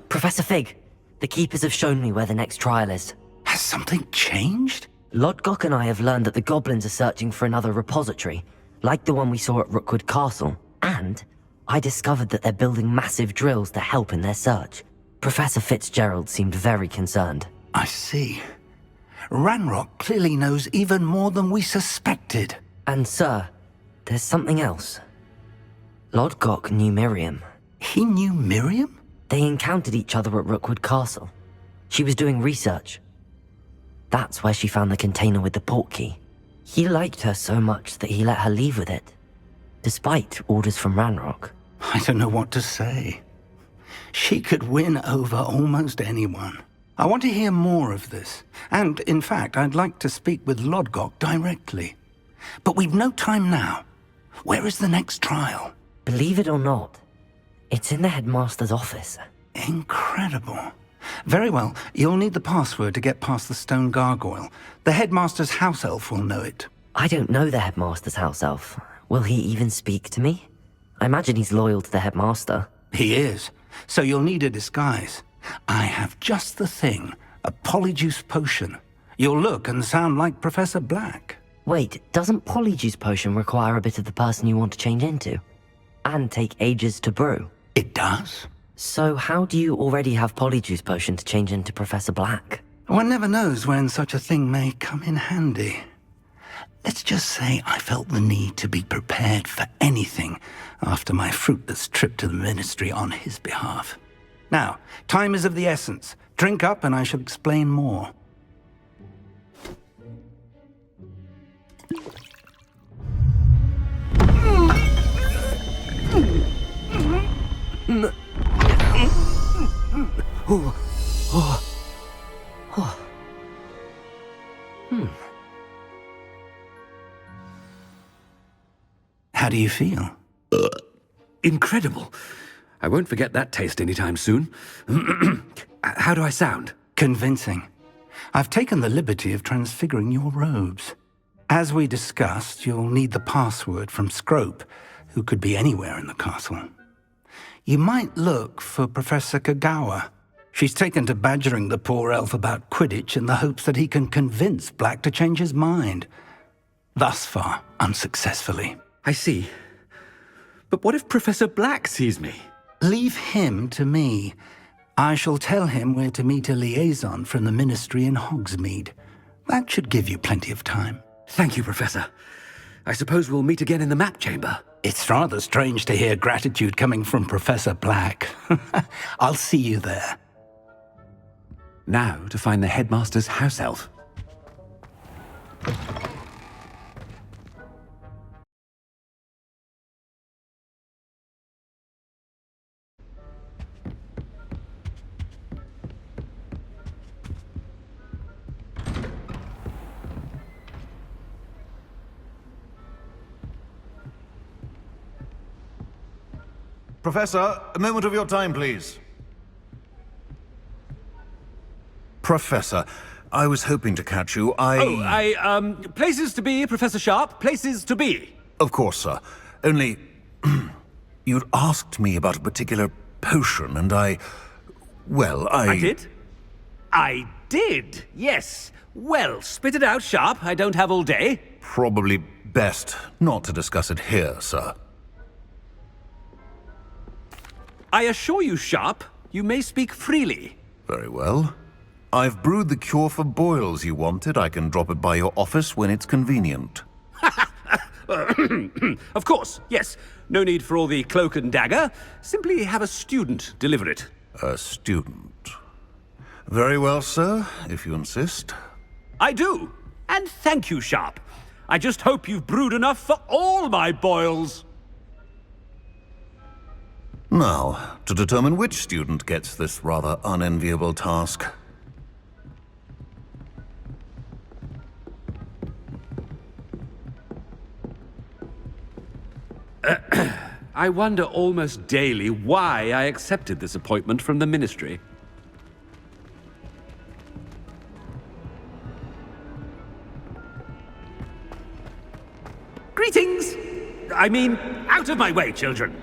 Professor Fig, the Keepers have shown me where the next trial is. Has something changed? Lodgok and I have learned that the goblins are searching for another repository, like the one we saw at Rookwood Castle. And I discovered that they're building massive drills to help in their search. Professor Fitzgerald seemed very concerned. I see. Ranrock clearly knows even more than we suspected. And sir, there's something else. Lodgok knew Miriam. He knew Miriam? They encountered each other at Rookwood Castle. She was doing research. That's where she found the container with the portkey. He liked her so much that he let her leave with it, despite orders from Ranrock. I don't know what to say. She could win over almost anyone. I want to hear more of this. And, in fact, I'd like to speak with Lodgok directly. But we've no time now. Where is the next trial? Believe it or not, it's in the Headmaster's office. Incredible. Very well, you'll need the password to get past the stone gargoyle. The Headmaster's house elf will know it. I don't know the Headmaster's house elf. Will he even speak to me? I imagine he's loyal to the Headmaster. He is. So you'll need a disguise. I have just the thing. A Polyjuice potion. You'll look and sound like Professor Black. Wait, doesn't Polyjuice potion require a bit of the person you want to change into? And take ages to brew? It does. So how do you already have Polyjuice potion to change into Professor Black? One never knows when such a thing may come in handy. Let's just say I felt the need to be prepared for anything after my fruitless trip to the Ministry on his behalf. Now, time is of the essence. Drink up and I shall explain more. How do you feel? Incredible. I won't forget that taste anytime soon. How do I sound? Convincing. I've taken the liberty of transfiguring your robes. As we discussed, you'll need the password from Scrope, who could be anywhere in the castle. You might look for Professor Kagawa. She's taken to badgering the poor elf about Quidditch in the hopes that he can convince Black to change his mind. Thus far, unsuccessfully. I see. But what if Professor Black sees me? Leave him to me. I shall tell him where to meet a liaison from the Ministry in Hogsmeade. That should give you plenty of time. Thank you, Professor. I suppose we'll meet again in the map chamber. It's rather strange to hear gratitude coming from Professor Black. I'll see you there. Now to find the Headmaster's house elf. Professor, a moment of your time, please. Professor, I was hoping to catch you. Places to be, Professor Sharp. Places to be. Of course, sir. Only, you'd asked me about a particular potion, and I did? I did, yes. Well, spit it out, Sharp. I don't have all day. Probably best not to discuss it here, sir. I assure you, Sharp, you may speak freely. Very well. I've brewed the cure for boils you wanted. I can drop it by your office when it's convenient. Of course, yes. No need for all the cloak and dagger. Simply have a student deliver it. A student. Very well, sir, if you insist. I do. And thank you, Sharp. I just hope you've brewed enough for all my boils. Now, to determine which student gets this rather unenviable task. I wonder almost daily why I accepted this appointment from the Ministry. Greetings! I mean, out of my way, children!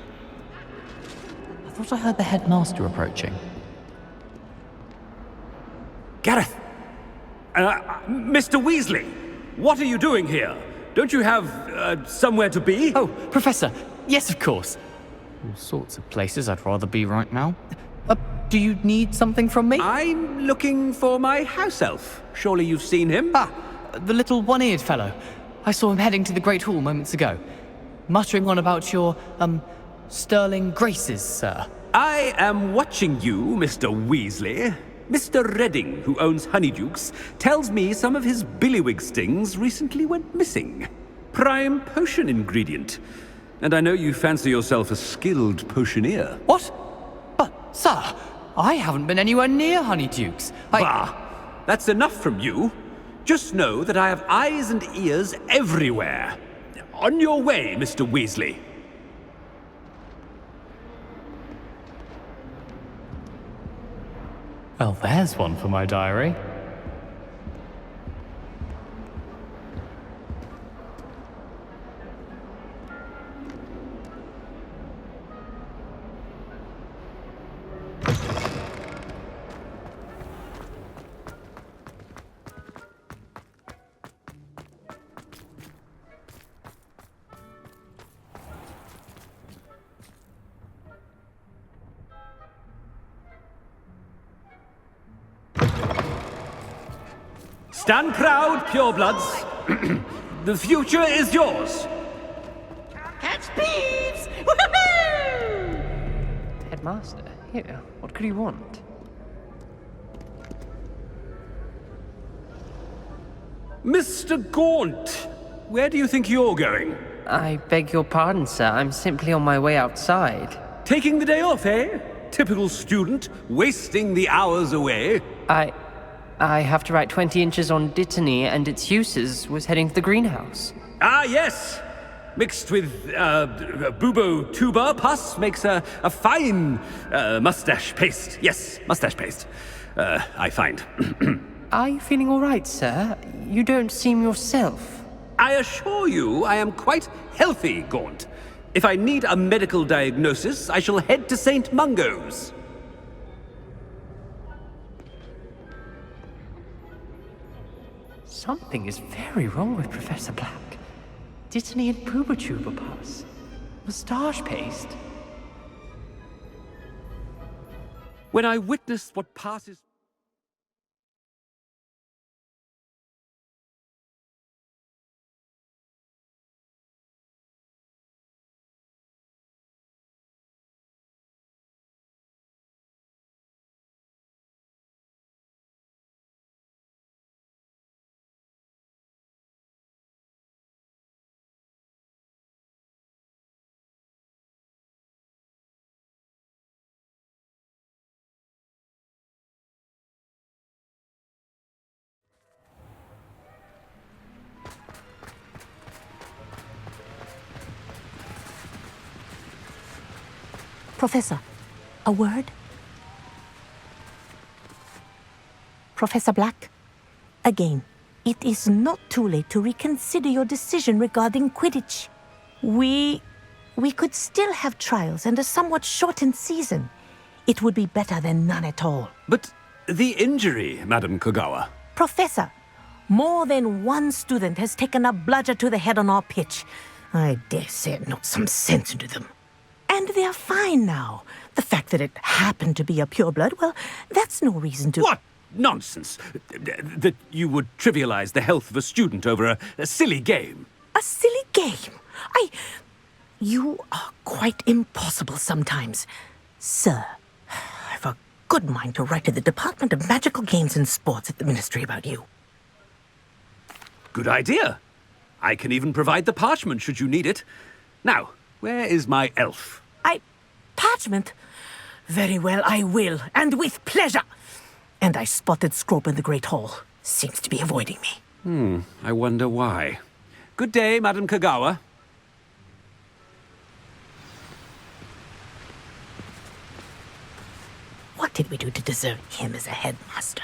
thought I heard the headmaster approaching. Gareth! Mr. Weasley! What are you doing here? Don't you have, somewhere to be? Oh, Professor! Yes, of course. All sorts of places I'd rather be right now. Do you need something from me? I'm looking for my house elf. Surely you've seen him? Ah, the little one-eared fellow. I saw him heading to the Great Hall moments ago. Muttering on about your, sterling graces, sir. I am watching you, Mr. Weasley. Mr. Redding, who owns Honeydukes, tells me some of his billywig stings recently went missing. Prime potion ingredient. And I know you fancy yourself a skilled potioneer. What? But, sir, I haven't been anywhere near Honeydukes. Bah! That's enough from you. Just know that I have eyes and ears everywhere. On your way, Mr. Weasley. Well, there's one for my diary. Stand proud, purebloods. The future is yours. Catch thieves! Woohoo! Headmaster, here, what could he want? Mr. Gaunt, where do you think you're going? I beg your pardon, sir. I'm simply on my way outside. Taking the day off, eh? Typical student, wasting the hours away. I have to write 20 inches on Dittany and its uses, was heading to the greenhouse. Ah, yes! Mixed with, bubo tuber pus makes a fine, mustache paste. Yes, mustache paste. I find. Are you feeling all right, sir? You don't seem yourself. I assure you I am quite healthy, Gaunt. If I need a medical diagnosis, I shall head to St. Mungo's. Something is very wrong with Professor Black. Dittany and Pooba pus. Moustache paste. When I witness what passes... Professor, a word? Professor Black, again, it is not too late to reconsider your decision regarding Quidditch. We could still have trials and a somewhat shortened season. It would be better than none at all. But the injury, Madam Kogawa. Professor, more than one student has taken a bludger to the head on our pitch. I dare say it knocked some sense into them. And they're fine now. The fact that it happened to be a pureblood, well, that's no reason to... What nonsense! That you would trivialize the health of a student over a silly game. A silly game? You are quite impossible sometimes. Sir, I've a good mind to write to the Department of Magical Games and Sports at the Ministry about you. Good idea. I can even provide the parchment should you need it. Now, where is my elf? Parchment? Very well, I will, and with pleasure. And I spotted Scrope in the Great Hall. Seems to be avoiding me. I wonder why. Good day, Madam Kogawa. What did we do to deserve him as a headmaster?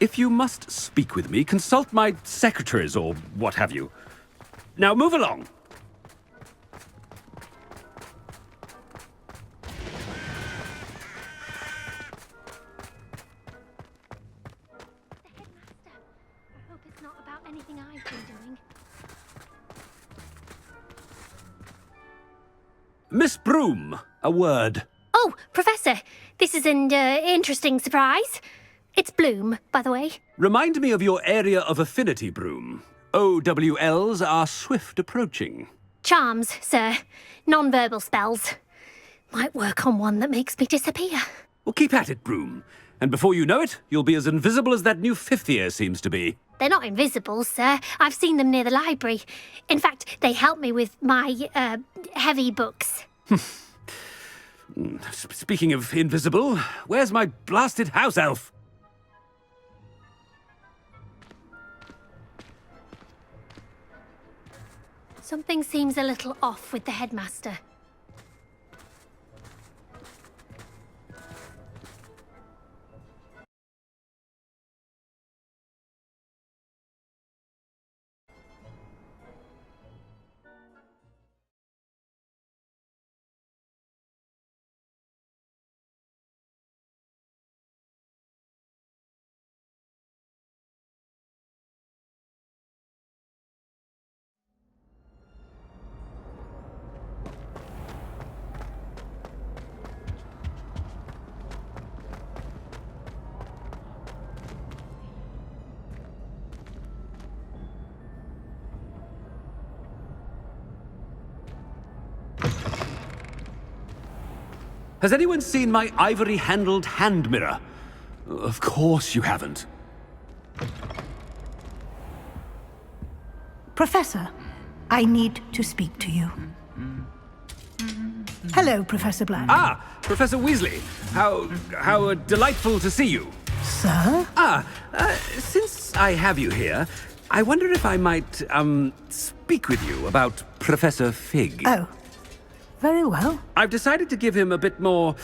If you must speak with me, consult my secretaries or what have you. Now move along. Miss Broom, a word. Oh, Professor, this is an interesting surprise. It's Bloom, by the way. Remind me of your area of affinity, Broom. OWLs are swift approaching. Charms, sir. Non-verbal spells. Might work on one that makes me disappear. Well, keep at it, Broom. And before you know it, you'll be as invisible as that new fifth year seems to be. They're not invisible, sir. I've seen them near the library. In fact, they help me with my, heavy books. Speaking of invisible, where's my blasted house elf? Something seems a little off with the headmaster. Has anyone seen my ivory-handled hand mirror? Of course you haven't. Professor, I need to speak to you. Hello, Professor Black. Ah, Professor Weasley. How delightful to see you. Sir? Since I have you here, I wonder if I might, speak with you about Professor Fig. Oh, very well. I've decided to give him a bit more,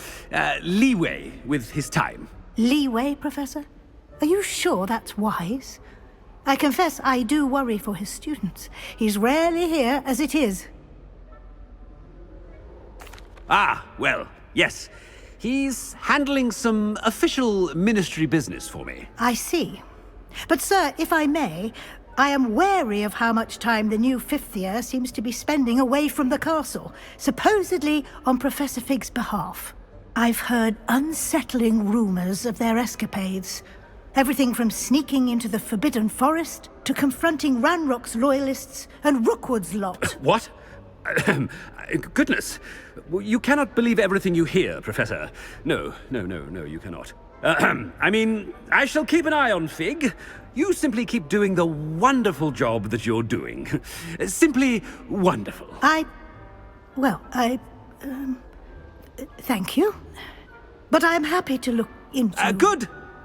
leeway with his time. Leeway, Professor? Are you sure that's wise? I confess I do worry for his students. He's rarely here as it is. Ah, well, yes. He's handling some official ministry business for me. I see. But, sir, if I may, I am wary of how much time the new fifth year seems to be spending away from the castle, supposedly on Professor Fig's behalf. I've heard unsettling rumors of their escapades. Everything from sneaking into the Forbidden Forest to confronting Ranrock's loyalists and Rookwood's lot. What? Goodness. You cannot believe everything you hear, Professor. No, you cannot. I mean, I shall keep an eye on Fig. You simply keep doing the wonderful job that you're doing. Simply wonderful. Thank you. But I'm happy to look into...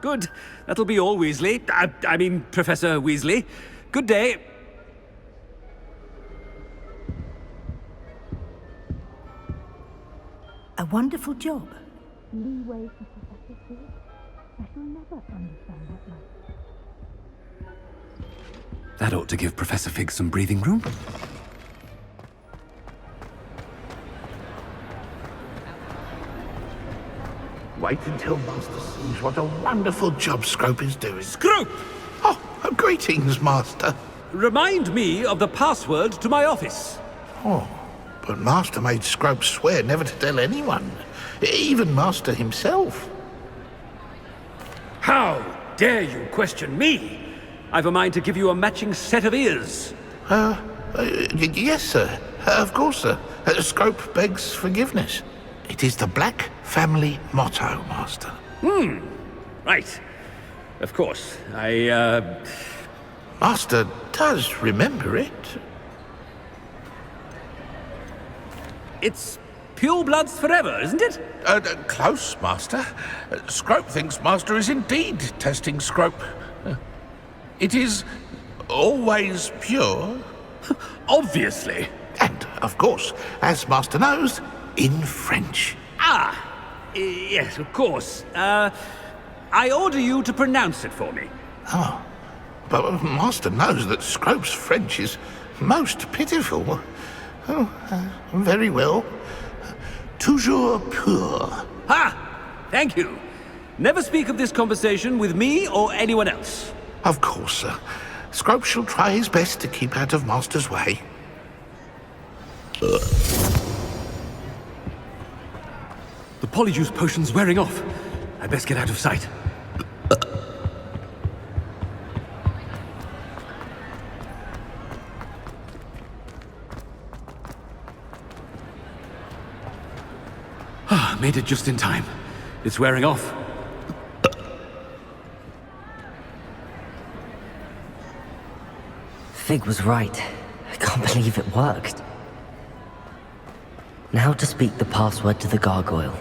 Good. That'll be all, Weasley. I mean, Professor Weasley. Good day. A wonderful job. Leeway for Professor Fig? I shall never understand that much. That ought to give Professor Fig some breathing room. Wait until Master sees what a wonderful job Scrope is doing. Scrope! Oh, greetings, Master. Remind me of the password to my office. Oh, but Master made Scrope swear never to tell anyone, even Master himself. How dare you question me? I've a mind to give you a matching set of ears. Yes, sir. Of course, sir. Scrope begs forgiveness. It is the Black family motto, Master. Right. Of course. Master does remember it. It's pure bloods forever, isn't it? Close, Master. Scrope thinks Master is indeed testing Scrope. It is always pure. Obviously. And, of course, as Master knows, in French. Yes, of course. I order you to pronounce it for me. Oh, but Master knows that Scrope's French is most pitiful. Oh, very well. Toujours pur. Thank you. Never speak of this conversation with me or anyone else. Of course, sir. Scrope shall try his best to keep out of Master's way. The Polyjuice potion's wearing off. I best get out of sight. Made it just in time. It's wearing off. Fig was right. I can't believe it worked. Now to speak the password to the gargoyle.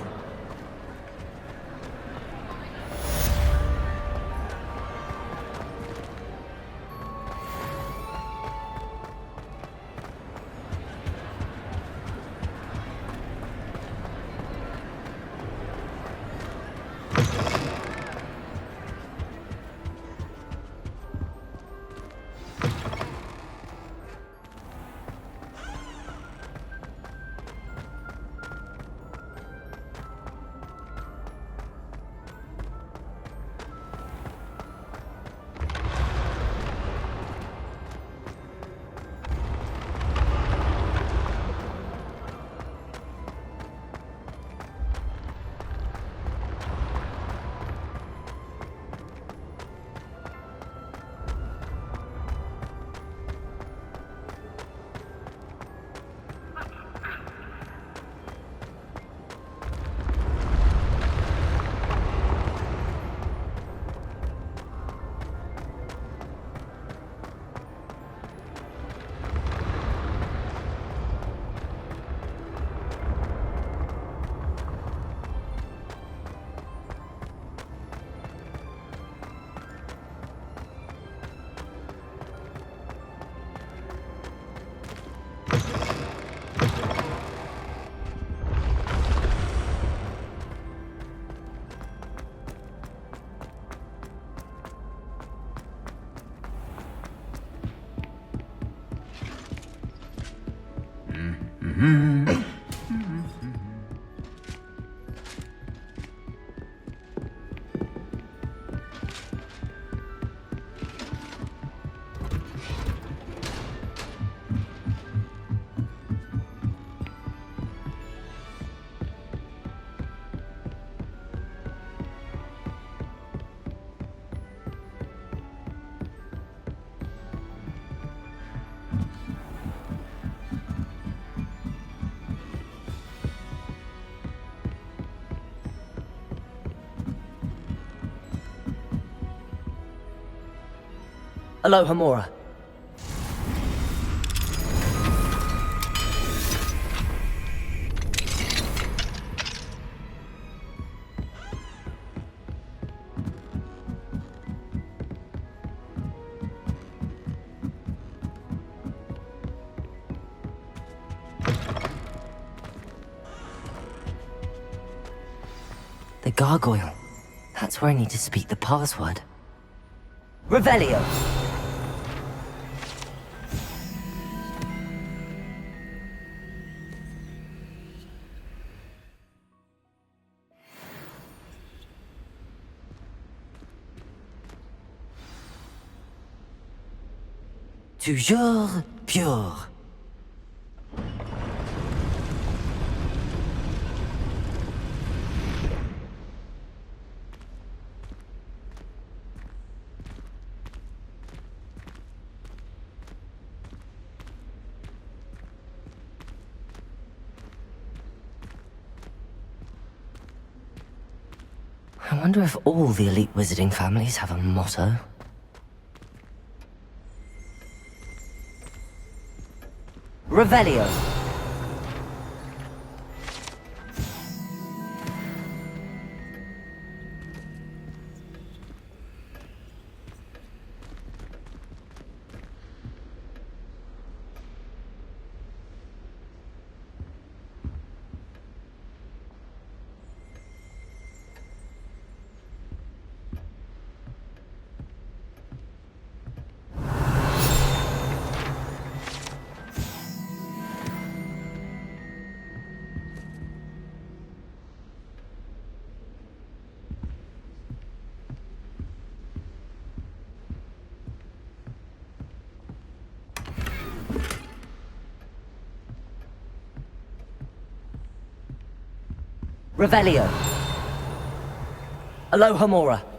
Hello, Hamura. The gargoyle. That's where I need to speak the password. Revelio! Toujours pure. I wonder if all the elite wizarding families have a motto. Revelio. Revelio. Aloha Mora.